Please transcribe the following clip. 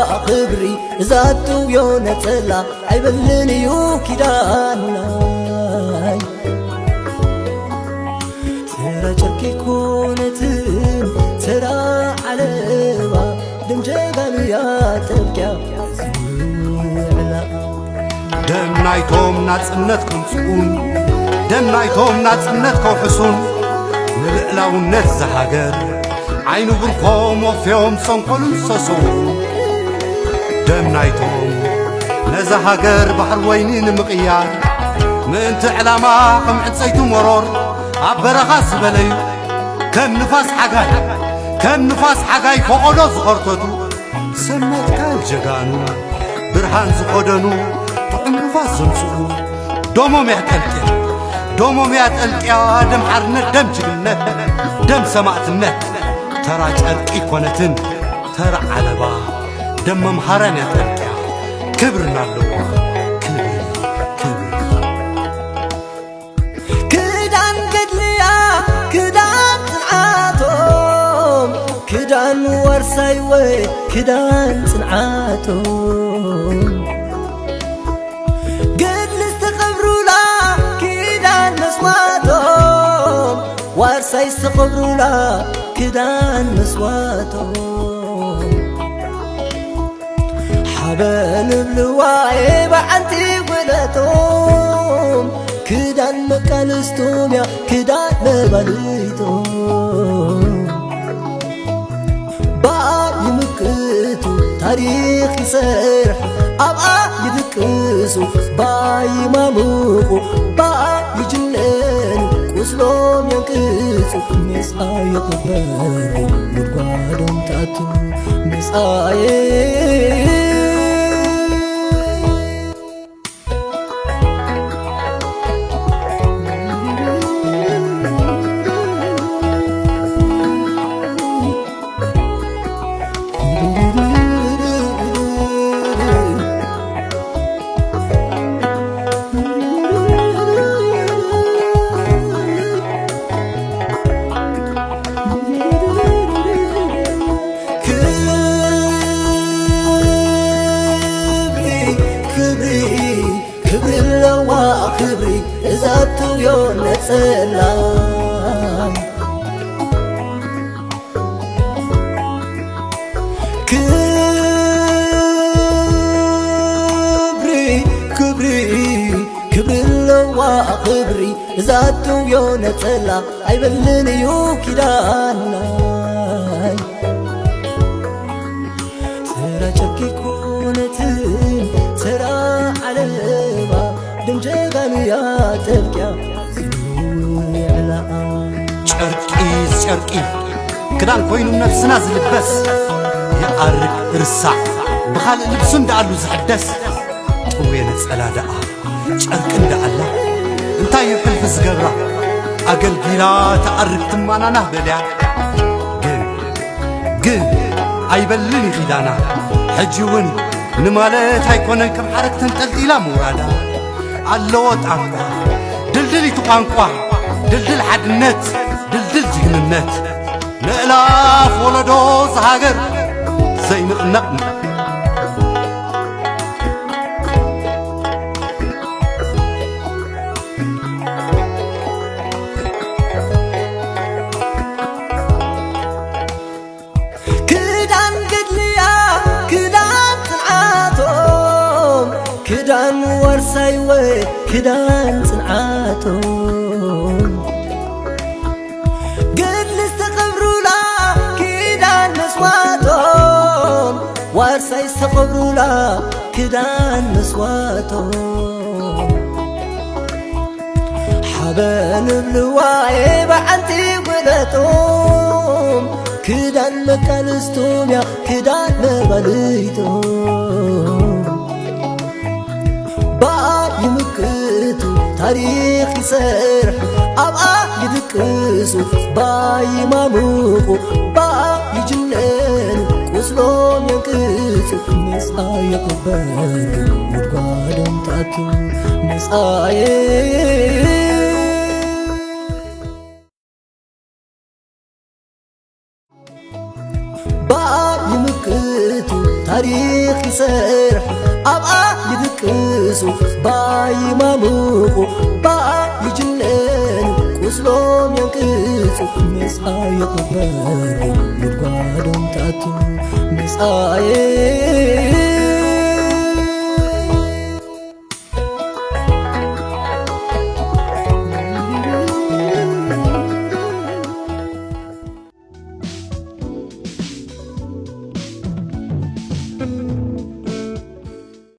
خبري زاتو يونا تلا عيبلن يوكيدانا ترى جركي كونتن ترى عليها دمجبان يا تبكى دم نايتهم ناتسنتكم سكون دم نايتهم ناتسنتكم حسون نلقلاو النت زهاجر عينو بركم وفيهم صنقل سسون دم نايتهم نزهاجر بحر وينين مقيار من تعلما قمعت سيتو مرور عبرخاس بليو كان نفاس حقاي فقدو زغرتتو سمت كالجغانو برهان زقدنو نفاس زمسو دومو ميات القيا دم حرنت دم جبنت دم سمعتنت ترى جرقي كونتن ترى علبا دم مهرن يتلقيا كبرنا اللوا كدان قدليا كدان صنعاتهم كدان ورساي وي كدان صنعاتهم وارساي استقبلوا لا كدان مسواتهم حبان بلواي بعنتي ولتهم كدان مكالستهم يا كدان مباليتهم باب يمكتو تاريخ يسرح أبقى يدكسو باي ماموكو باي يجنن وسلوم ينكسو مساي يقبل مدقادهم تاتو مساي كبري زاتو يونا تسلام كبري لوا كبري زاتو يونا تسلام عيبلن يوكيدانا ترى جركي كونتن ترى عليها دمجبان يا تبكى شرقي كدان كوينو نفسنا زلبس يقرق رسع بخالق لبسون دعالو زحدس وين تسألا شرق اندعلا انتا يحلف زقبرا أقل قيلا تقرق تمانا نهبليا قل عيبلني خيدانا حجيون نمالت هايكونن كم حرك تنتلتيلا مورادا علوت عنقا دلدل يتقانقا دلدل حدنت دلدل جهننت نقلاف ولدو زهاجر زي مقنقنا كدان قدليا كدان صنعاتهم كدان ورساي وي كدان صنعاتهم قد استقبروا لا كدان مسواتهم ورساي استقبروا لا كدان مسواتهم حبان بلواي بعنتي ولتهم كدان مكالستهم يا كدان مباليتهم باب يمكتو تاريخ يسرح أبقى يدكسو باي ماموكو باي يجنن وسلوم ينكسو مساي يقبل مدقادهم تاتو مساي ታሪኽ ይሰርሕ ኣብኣ ይድቅሱ ባይማምቑ ባኣ ይጅነኑ ቁስሎም የንቅጹ መጻኢ የቕበሩ ጉድጓዶም ተኣቱ መጻኢ